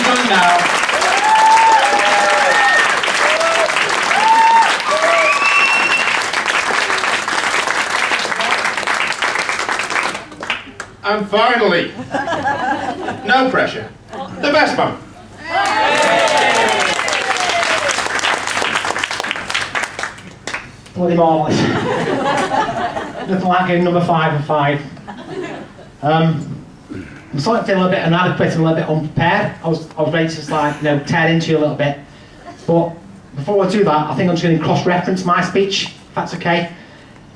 I'm done now. And finally, no pressure, the best one. Bloody marvellous. Nothing like getting number 5 and 5. I'm starting to feel a bit inadequate and a little bit unprepared. I was ready to just like, tear into you a little bit. But before I do that, I think I'm just going to cross-reference my speech, if that's okay.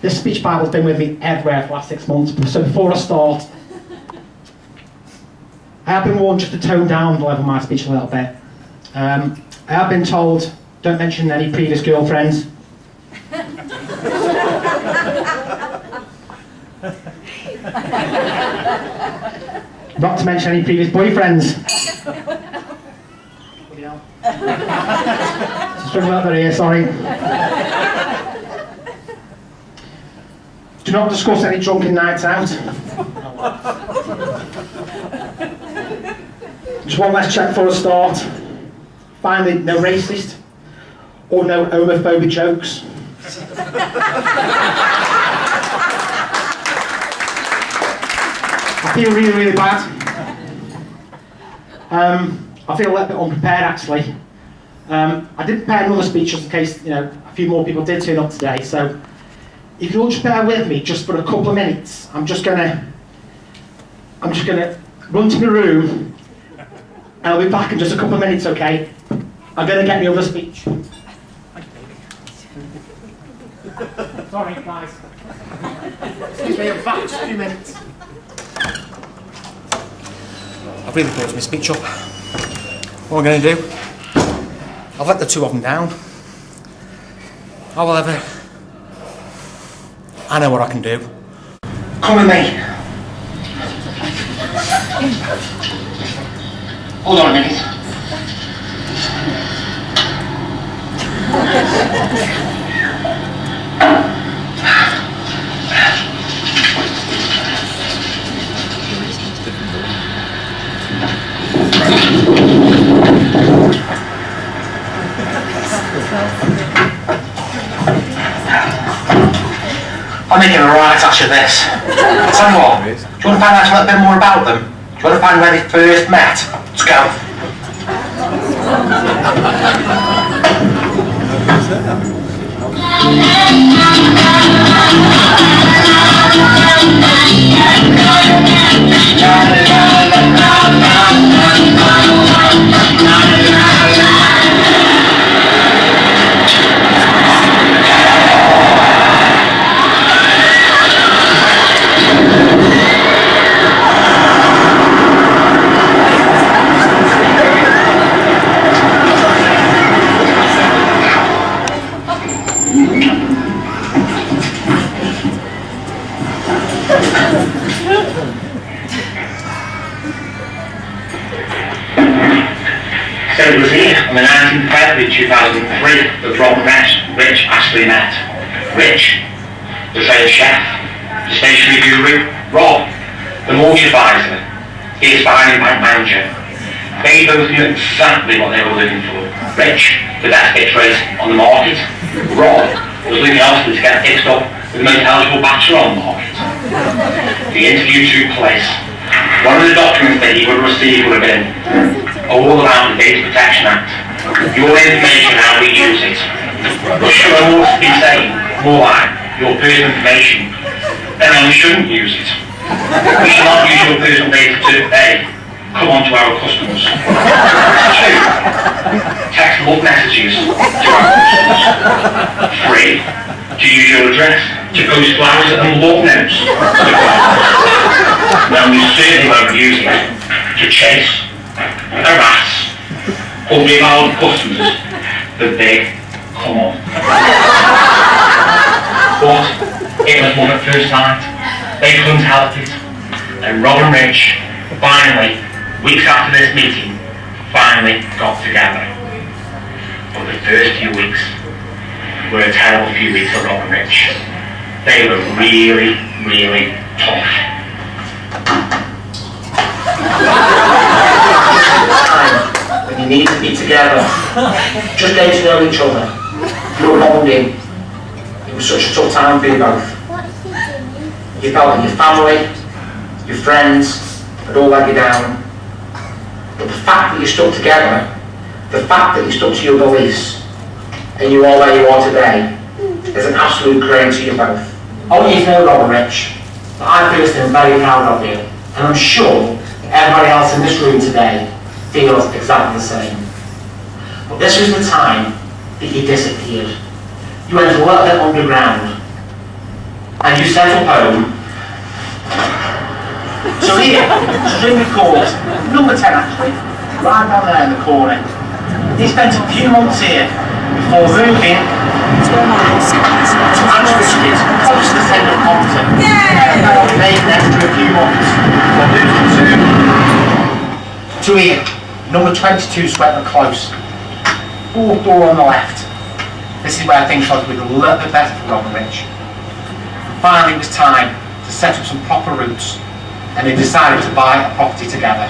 This speech Bible's been with me everywhere for the last 6 months. So before I start, I have been warned just to tone down the level of my speech a little bit. I have been told, don't mention any previous girlfriends. Not to mention any previous boyfriends. Bloody hell. Struggling up there here, sorry. Do not discuss any drunken nights out. Just one last check before I start. Finally, no racist or no homophobic jokes. I feel really, really bad. I feel a little bit unprepared actually. I did prepare another speech just in case a few more people did turn up today. So if you'll just bear with me just for a couple of minutes, I'm just gonna run to my room and I'll be back in just a couple of minutes, okay? I'm gonna get my other speech. Sorry, guys. Excuse me, I'm back in just a few minutes. I've really built my speech up. What am I going to do? I've let the two of them down. However, I know what I can do. Come with me. Hold on a minute. I'm making a right ash of this. Tell you what, do you want to find out a little bit more about them? Do you want to find where they first met? Let's go. So it was here on the 19th of February 2003 that Rob met Rich Ashley met. Rich, the sales chef, the stationery guru. Rob, the mortgage advisor, his buying bank manager. They both knew exactly what they were looking for. Rich, the best hit rate on the market. Rob was looking elsewhere to get fixed up with the most eligible bachelor on the market. The interview took place. One of the documents that he would receive would have been all around the Data Protection Act. Your information, how we use it. But should I also be saying more like your personal information, then we shouldn't use it. We should not use your personal data to A, come on to our customers. 2, text love messages to our customers. 3, to use your address to post flowers and love notes to customers. Now we certainly won't use it to chase, harass, or give our customers the big come on. But it was love at first sight. They couldn't help it. And Rob and Rich finally, weeks after this meeting, finally got together. But the first few weeks were a terrible few weeks for Rob and Rich. They were really, really tough. you need to be together. Just getting to know each other. You were bonding. It was such a tough time for you both. You felt that your family, your friends had all let you down. But the fact that you stuck together, the fact that you stuck to your beliefs, and you are where you are today, is an absolute credit to you both. I want you to know, Rob and Rich, that I personally am very proud of you, and I'm sure everybody else in this room today feels exactly the same. But this was the time that you disappeared. You went a little bit underground, and you settled home. So here, it's a room called number 10 actually, right down there in the corner. He spent a few months here before moving to Anchorage, close to the centre of Compton. Made an extra few months before moving to here, number 22 Sweatman Close. Fourth door on the left. This is where things started with a little bit better for Rob and Rich. Finally it was time to set up some proper roots, and they decided to buy a property together.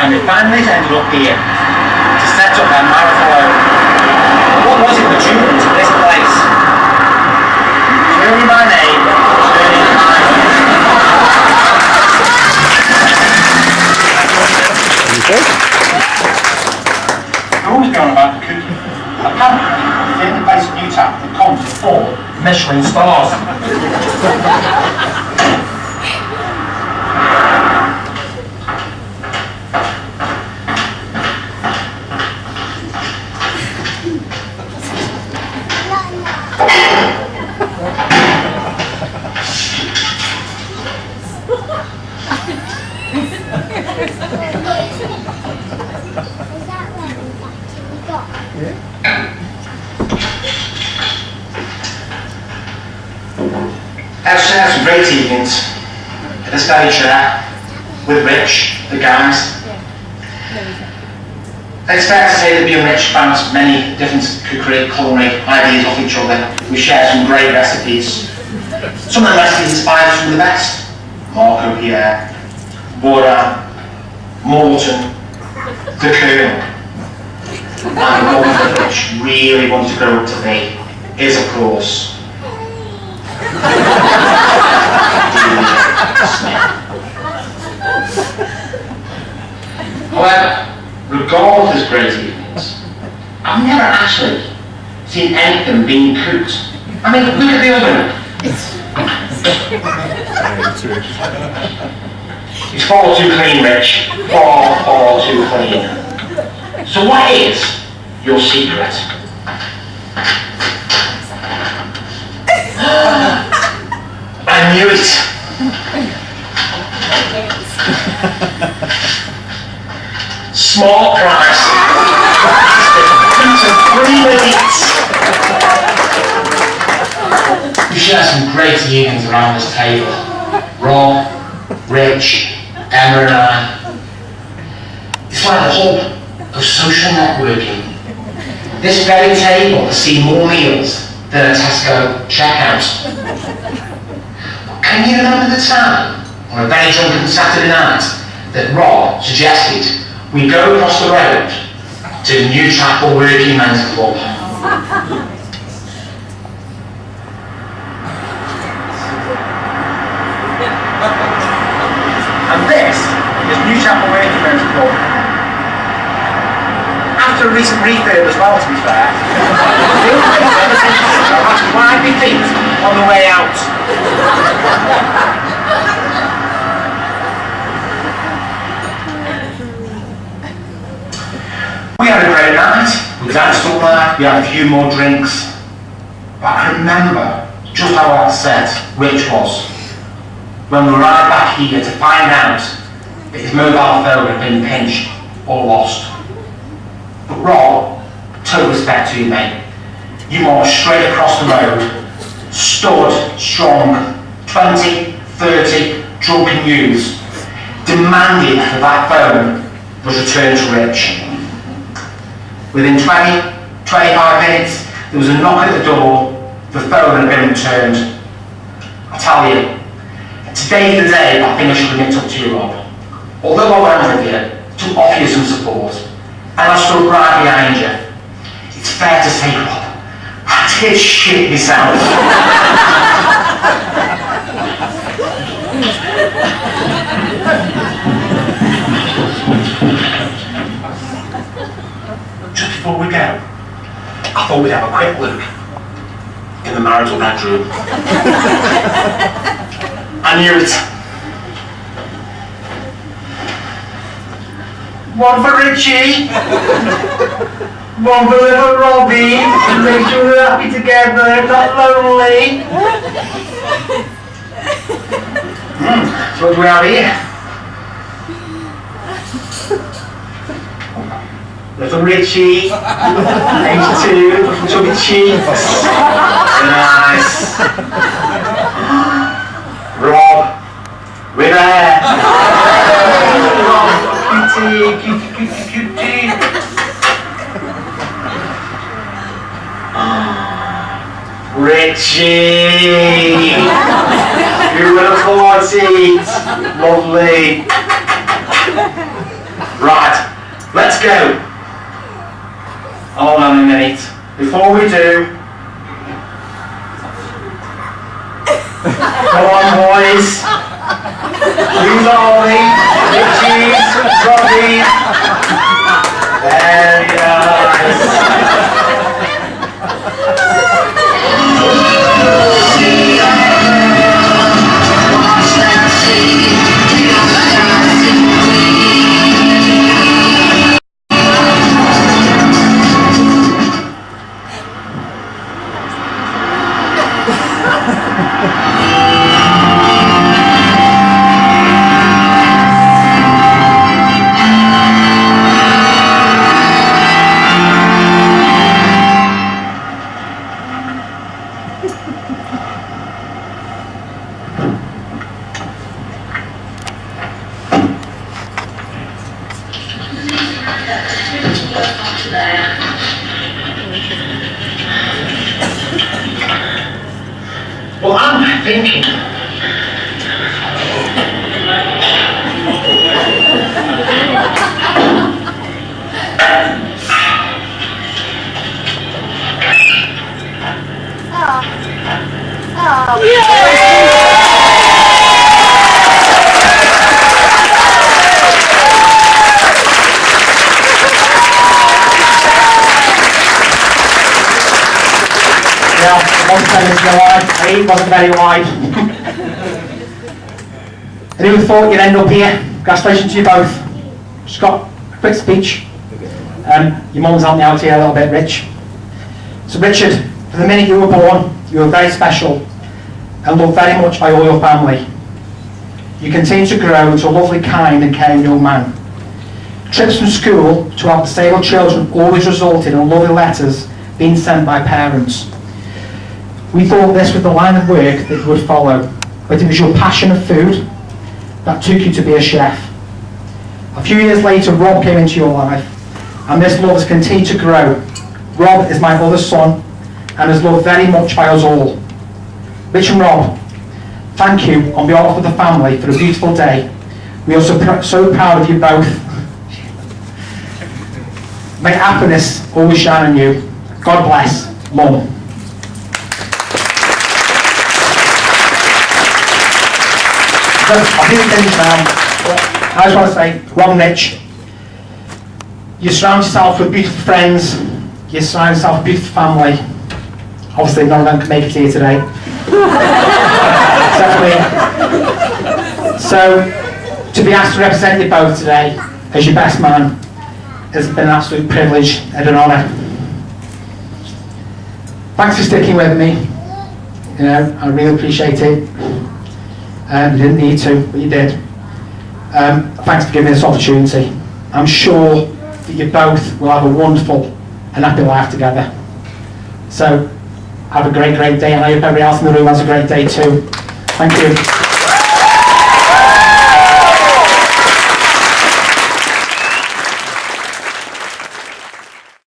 And they finally ended up here to set up their marital home. What was it that drew them to this place? Turning my name, turning my name. They're always going about the cooking. Apparently, the only place in Utah that comes with 4 Michelin stars. I've shared some great evenings at the study chair with Rich, the guys. It's fair to say that me and Rich bounced many different cookery, culinary ideas off each other. We shared some great recipes. Some of the recipes inspired some of the best. Marco Pierre, Bora, Morton, the Colonel. And the one that Rich really wanted to grow up to be is, of course, However, regardless of great evenings, I've never actually seen anything being cooked. I mean, look at the oven. It's far too clean, Rich. Far too clean. So what is your secret? I knew it. Small price. Some 3 minutes. We share some great evenings around this table. Rob, Rich, Emma and I. It's like the hub of social networking. This very table has seen more meals than a Tesco checkout. Can you remember the time, on a very drunken Saturday night, that Rob suggested we go across the road to the New Chapel Working Men's Club? And this is New Chapel Working Men's Club. After a recent refurb as well, to be fair. I've had to wipe my feet on the way out. We had a great night. We danced all night. We had a few more drinks. But I remember just how upset Rich was when we were right back here to find out that his mobile phone had been pinched or lost. But Rob, total respect to you, mate. You marched straight across the road, stood strong, 20, 30 drunken youths, demanded that that phone was returned to Rich. Within 20, 25 minutes, there was a knock at the door, the phone had been returned. I tell you, today's the day I think I should admit up to you, Rob. Although I went with you, it took to offer you some support, and I stood right behind you. It's fair to say, Rob, I did shit myself. Just before we go, I thought we'd have a quick look in the marital bedroom. I knew it. One for Richie, one for little Robbie, to make sure we're happy together, not lonely. So what do we have here? Little Richie, age 2, chubby cheeks. Nice. Rob, with hair. Cutie. Richie, you would have thought it. Lovely. Right, let's go. Hold on a minute. Before we do, come on, boys. Who's Ollie? Richie's, Robbie. Very nice. Well, I'm thinking. It wasn't very wide. And who thought you'd end up here? Congratulations to you both. Just got a quick speech. Your mum's helped me out here a little bit, Rich. So Richard, from the minute you were born, you were very special and loved very much by all your family. You continue to grow into a lovely, kind and caring young man. Trips from school to help disabled children always resulted in lovely letters being sent by parents. We thought this was the line of work that you would follow, but it was your passion of food that took you to be a chef. A few years later, Rob came into your life, and this love has continued to grow. Rob is my other son, and is loved very much by us all. Rich and Rob, thank you on behalf of the family for a beautiful day. We are so proud of you both. May happiness always shine on you. God bless, Mum. So, I'll be finished now. I just want to say, Rob and Rich, you surround yourself with beautiful friends, you surround yourself with a beautiful family. Obviously, none of them can make it here today. So, to be asked to represent you both today as your best man has been an absolute privilege and an honour. Thanks for sticking with me. You know, I really appreciate it. You didn't need to, but you did. Thanks for giving me this opportunity. I'm sure that you both will have a wonderful and happy life together. So, have a great, great day, and I hope everybody else in the room has a great day too. Thank you.